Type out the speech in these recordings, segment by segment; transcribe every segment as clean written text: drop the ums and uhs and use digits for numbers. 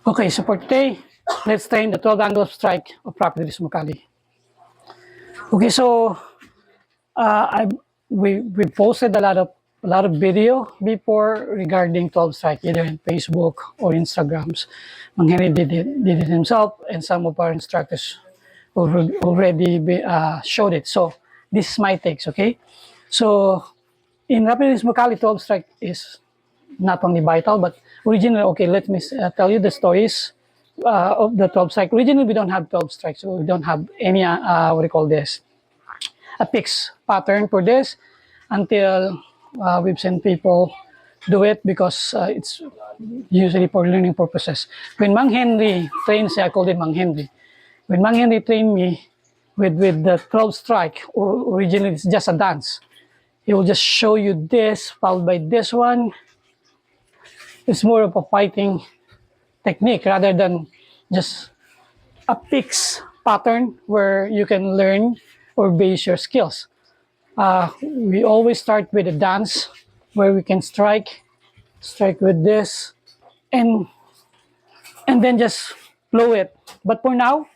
Okay, so for today, let's train the 12 angles of strike of Rapid Makali. Okay, so we posted a lot of video before regarding 12 strike, either in Facebook or Instagrams. Mang Henry did it himself, and some of our instructors already showed it. So this is my takes, okay? So in Rapid Makali, 12 strike is not only vital, but originally, okay, let me tell you the stories of the 12 strike. Originally, we don't have 12 strikes. So we don't have any, what do you call this? A fixed pattern for this until we've seen people do it because it's usually for learning purposes. When Mang Henry trains, I called him Mang Henry. When Mang Henry trained me with the 12 strike, or originally it's just a dance, he will just show you this, followed by this one. It's more of a fighting technique rather than just a fixed pattern where you can learn or base your skills. We always start with a dance where we can strike with this, and then just flow it. But for now,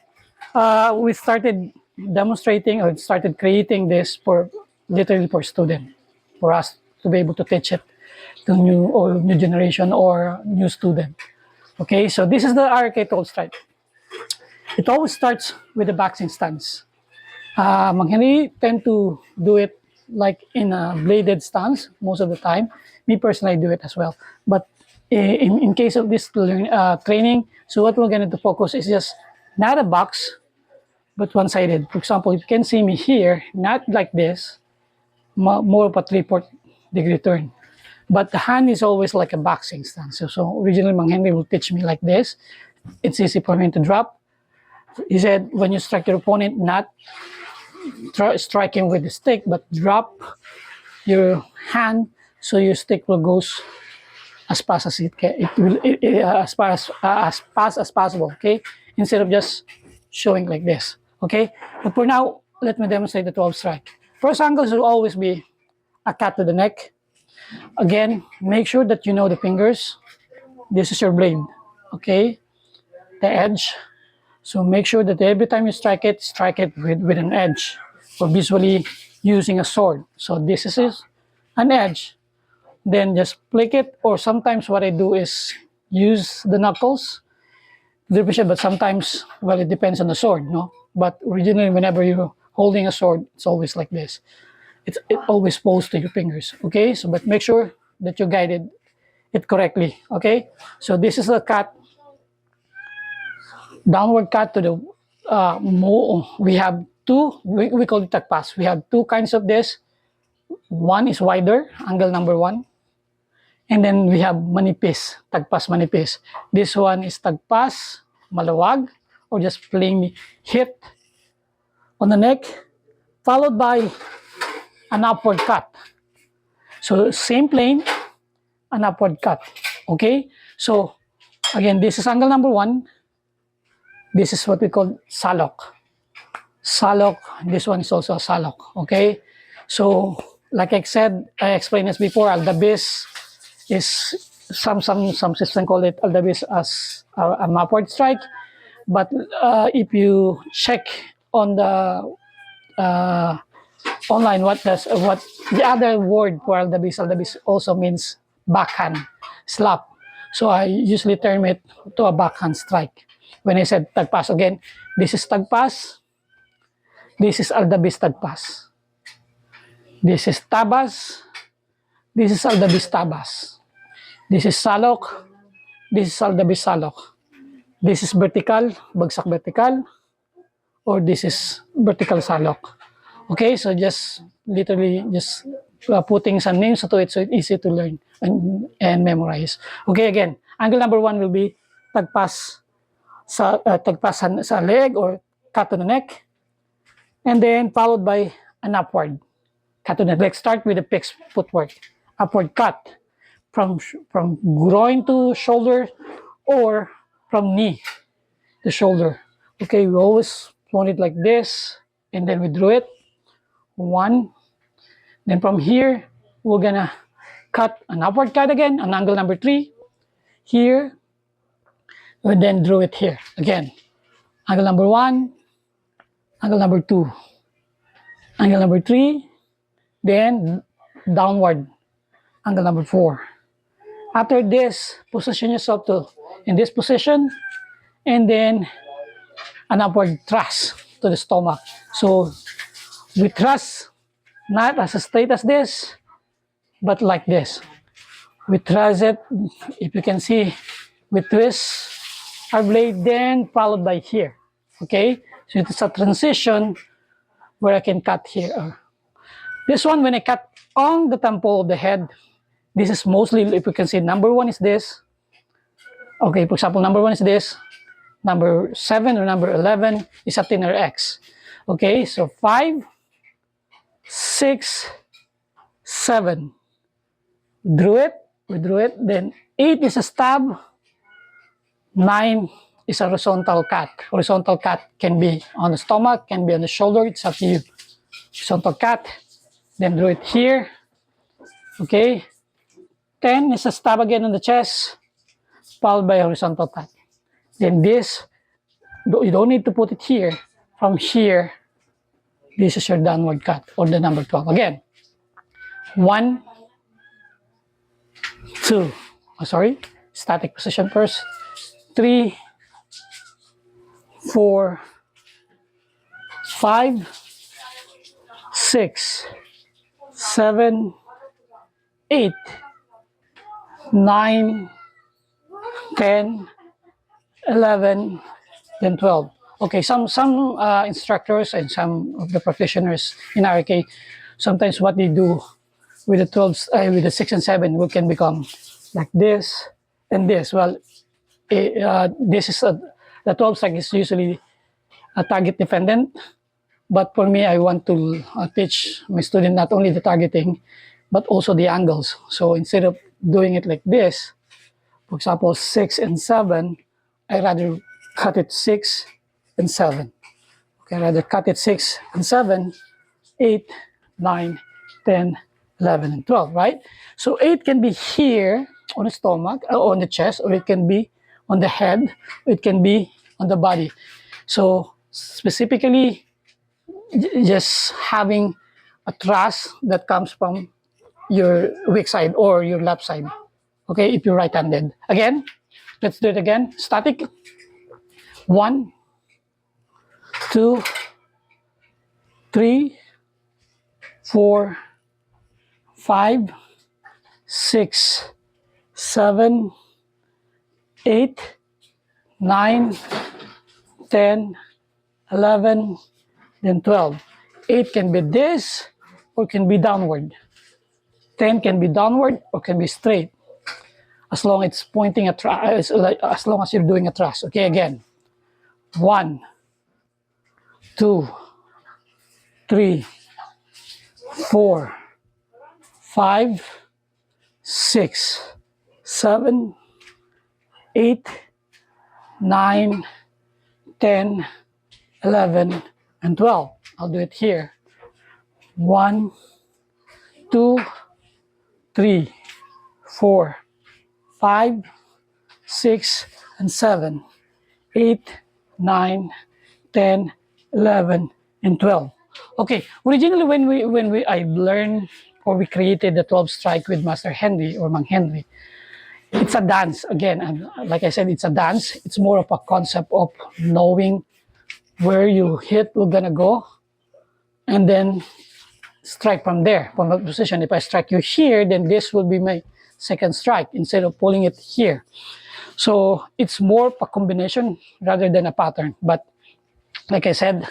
we started demonstrating or started creating this for literally for students, for us to be able to teach it to new generation or new student. Okay, so this is the RRK 12 strike. It always starts with the boxing stance. Mang Henry tend to do it like in a bladed stance most of the time. Me personally, I do it as well. But in case of this training, so what we're going to focus is just not a box, but one-sided. For example, you can see me here, not like this, more of a 3/4 degree turn. But the hand is always like a boxing stance. So originally, Mang Henry will teach me like this. It's easy for me to drop. He said, when you strike your opponent, not striking with the stick, but drop your hand so your stick will go as fast as it can. As fast as possible. Okay, instead of just showing like this. Okay, but for now, let me demonstrate the 12 strike. First angles will always be a cut to the neck. Again, make sure that you know the fingers. This is your blade. Okay, the edge. So make sure that every time you strike it with an edge, or visually using a sword. So this is an edge. Then just flick it, or sometimes what I do is use the knuckles, but sometimes, well, it depends on the sword, no? But originally, whenever you're holding a sword, it's always like this. It always falls to your fingers, okay? So, but make sure that you guided it correctly, okay? So this is a cut, downward cut to the we have two, we call it tagpas. We have two kinds of this. One is wider, angle number 1. And then we have manipis, tagpas manipis. This one is tagpas, malawag, or just plain hit on the neck, followed by an upward cut. So same plane, an upward cut. Okay? So again, this is angle number 1. This is what we call salok. Salok, this one is also a salok. Okay? So like I said, I explained this before, aldabis is some system call it aldabis as an upward strike. But if you check on the online, what the other word for aldabis also means backhand slap. So I usually term it to a backhand strike. When I said tagpas, again, this is tagpas, this is aldabis tagpas, this is tabas, this is aldabis tabas, this is salok, this is aldabis salok, this is vertical, bagsak vertical, or this is vertical salok. Okay, so just literally just putting some names to it so it's easy to learn and memorize. Okay, again, angle number 1 will be tagpas sa leg or cut to the neck, and then followed by an upward cut to the neck. Let's start with the fixed footwork. Upward cut from groin to shoulder, or from knee to shoulder. Okay, we always want it like this, and then we drew it, 1. Then from here, we're gonna cut an upward cut again, an angle number 3. Here, we then drew it here. Again, angle number 1, angle number 2, angle number 3, then downward, angle number 4. After this, position yourself in this position, and then an upward thrust to the stomach. So we thrust not as straight as this, but like this. We thrust it, if you can see, we twist our blade, then followed by here. Okay, so it's a transition where I can cut here. This one, when I cut on the temple of the head, this is mostly, if you can see, number 1 is this. Okay, for example, number 1 is this. Number 7 or number 11 is a thinner X. Okay, so 5, 6, 7. Drew it, we drew it. Then 8 is a stab. 9 is a horizontal cut. Horizontal cut can be on the stomach, can be on the shoulder. It's up to you. Horizontal cut. Then drew it here. Okay. 10 is a stab again on the chest, followed by a horizontal cut. Then this, you don't need to put it here. From here, this is your downward cut, or the number 12. Again, 1, 2, static position first. 3, 4, 5, 6, 7, 8, 9, 10, 11, then 12. Okay, some instructors and some of the practitioners in RRK, sometimes what they do with the 12s, with the 6 and 7, we can become like this and this. Well, this is the 12 strike is usually a target dependent, but for me, I want to teach my student not only the targeting, but also the angles. So instead of doing it like this, for example, 6 and 7, I rather cut it 6 and 7. Okay, I rather cut it 6 and 7, 8, 9, 10, 11, and 12, right? So 8 can be here on the stomach, on the chest, or it can be on the head, it can be on the body. So specifically, just having a thrust that comes from your weak side or your left side. Okay, if you're right-handed. Again, let's do it again. Static. 1, 2, 3, 4, 5, 6, 7, 8, 9, 10, 11, then 12. 8 can be this or can be downward. 10 can be downward or can be straight. As long as it's pointing a thrust, as long as you're doing a thrust. Okay, again. 1, 2, 3, 4, 5, 6, 7, 8, 9, 10, 11, and 12. I'll do it here. 1, 2, 3, 4, 5, 6, and 7, 8, 9, 10, 11, and 12. Okay, originally when I learned or we created the 12 strike with Master Henry or Mang Henry, it's a dance. Again, and like I said, it's a dance. It's more of a concept of knowing where you hit will gonna go, and then strike from there, from that position. If I strike you here, then this will be my second strike instead of pulling it here. So it's more of a combination rather than a pattern. But like I said,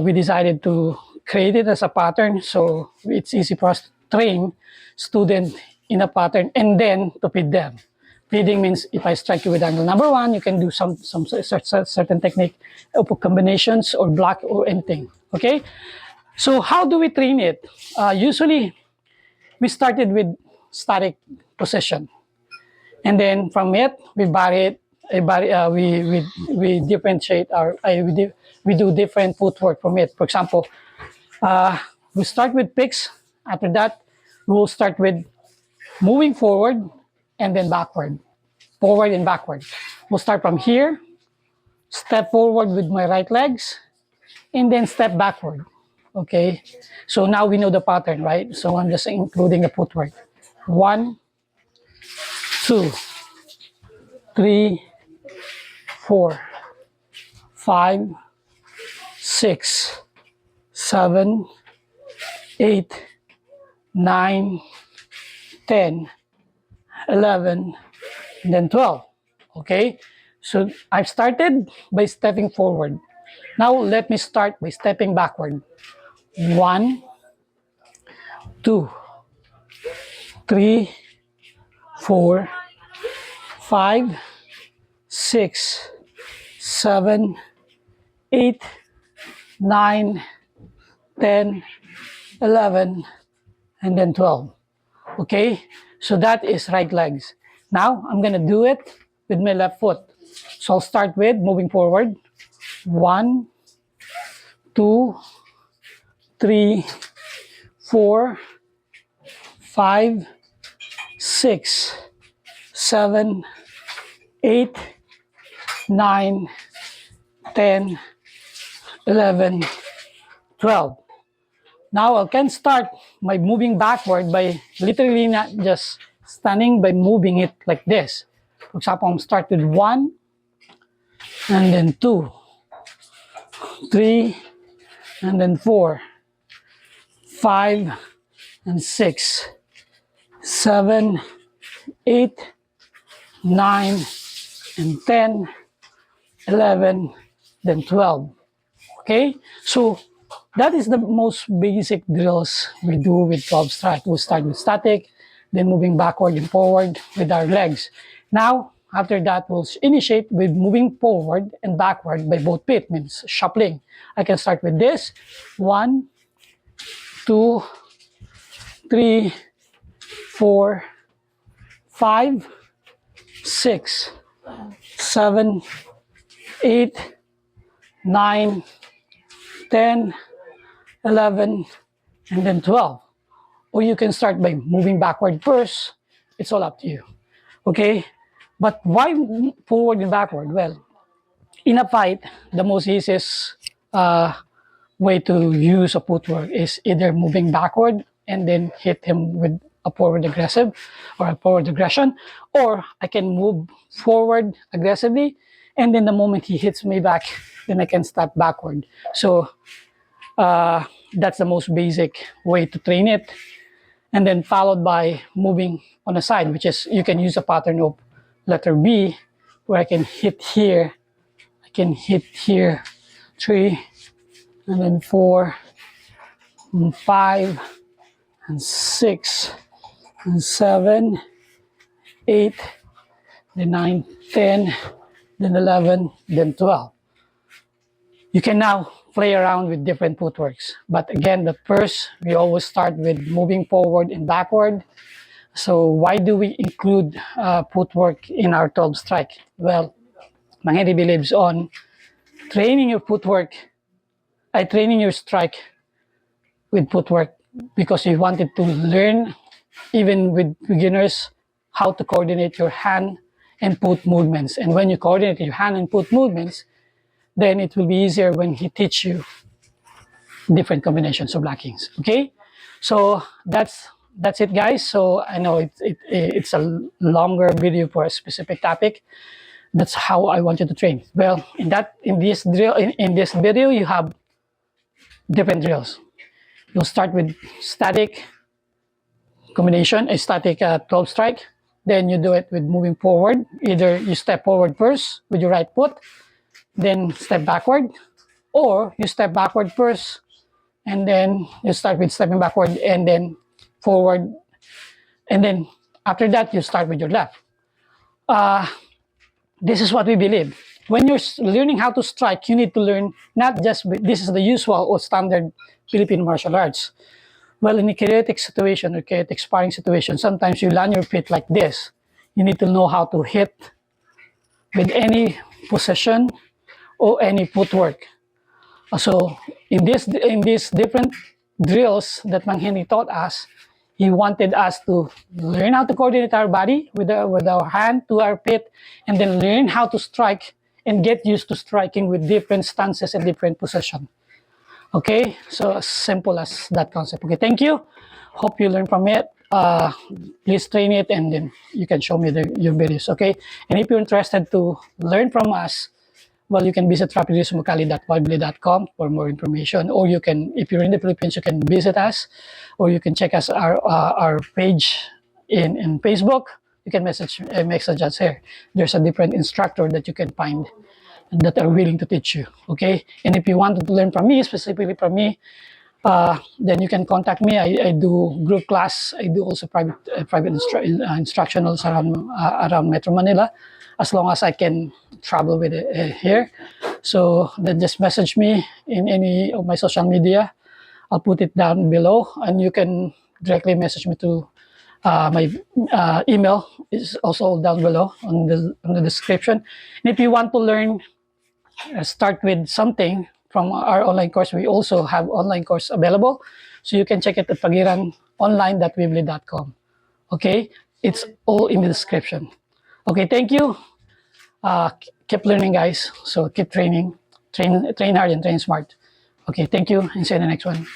we decided to create it as a pattern, so it's easy for us to train students in a pattern and then to feed them. Feeding means if I strike you with angle number 1, you can do some certain technique of combinations or block or anything. Okay, so how do we train it? Usually we started with static position, and then from it we vary it. We differentiate our we do different footwork from it. For example, We start with picks. After that, we'll start with moving forward and then backward. Forward and backward. We'll start from here, step forward with my right legs, and then step backward. Okay, so now we know the pattern, right? So I'm just including the footwork. 1, 2, 3, 4, 5, 6, 7, 8, 9, 10, 11, and then 12. Okay, so I've started by stepping forward. Now let me start by stepping backward. 1, 2, 3, 4, 5, 6, 7, 8, 9, 10, 11, and then 12. Okay, so that is right legs. Now I'm gonna do it with my left foot. So I'll start with moving forward. 1, 2, 3, 4, 5, 6, 7, 8, 9, 10, 11, 12. Now I can start by moving backward by literally not just standing, by moving it like this. For example, I'm start with 1, and then 2, 3, and then 4, 5, and 6, 7, 8, 9, and 10, 11, then 12. Okay, so that is the most basic drills we do with 12 strike. We'll start with static, then moving backward and forward with our legs. Now, after that, we'll initiate with moving forward and backward by both feet, means shuffling. I can start with this. 1, 2, 3, 4, 5, 6, 7, 8, 9, 10, 11, and then 12. Or you can start by moving backward first. It's all up to you. Okay? But why forward and backward? Well, in a fight, the most easiest way to use a footwork is either moving backward and then hit him with a forward aggressive or a forward aggression, or I can move forward aggressively, and then the moment he hits me back, then I can step backward. So that's the most basic way to train it. And then followed by moving on the side, which is you can use a pattern of letter B, where I can hit here, I can hit here, 3, and then 4, and 5, and 6, and 7, 8, then 9, 10, then 11, then 12. You can now play around with different footworks. But again, the first, we always start with moving forward and backward. So why do we include footwork in our 12 strike? Well, Mangheri believes on training your footwork, training your strike with footwork, because you wanted to learn, even with beginners, how to coordinate your hand and foot movements. And when you coordinate your hand and foot movements, then it will be easier when he teach you different combinations of blockings. Okay, so that's it, guys. So I know it's a longer video for a specific topic. That's how I want you to train. Well, in this video, you have different drills. You'll start with static combination, a static 12 strike. Then you do it with moving forward. Either you step forward first with your right foot, then step backward, or you step backward first, and then you start with stepping backward and then forward, and then after that you start with your left. This is what we believe. When you're learning how to strike, you need to learn not just this is the usual or standard Filipino martial arts. Well, in a chaotic situation or chaotic sparring situation, sometimes you land your feet like this. You need to know how to hit with any position or any footwork. So in these different drills that Mang Henry taught us, he wanted us to learn how to coordinate our body with our hand to our feet, and then learn how to strike and get used to striking with different stances and different position. Okay, so as simple as that concept. Okay, thank you. Hope you learn from it. Please train it, and then you can show me your videos. Okay, and if you're interested to learn from us, well, you can visit rapidismukali.wibly.com for more information, or you can, if you're in the Philippines, you can visit us, or you can check us our page in Facebook. You can message us here. There's a different instructor that you can find that are willing to teach you. Okay, and if you want to learn from me, specifically from me, then you can contact me. I do group class. I do also private instructionals around Metro Manila, as long as I can travel with it here. So then just message me in any of my social media. I'll put it down below, and you can directly message me to my email is also down below on the description. And if you want to learn, start with something from our online course, we also have online course available. So you can check it at pagiranonline.weebly.com. Okay, it's all in the description. Okay, thank you. Keep learning, guys. So keep training, train hard and train smart. Okay, thank you, and see you in the next one.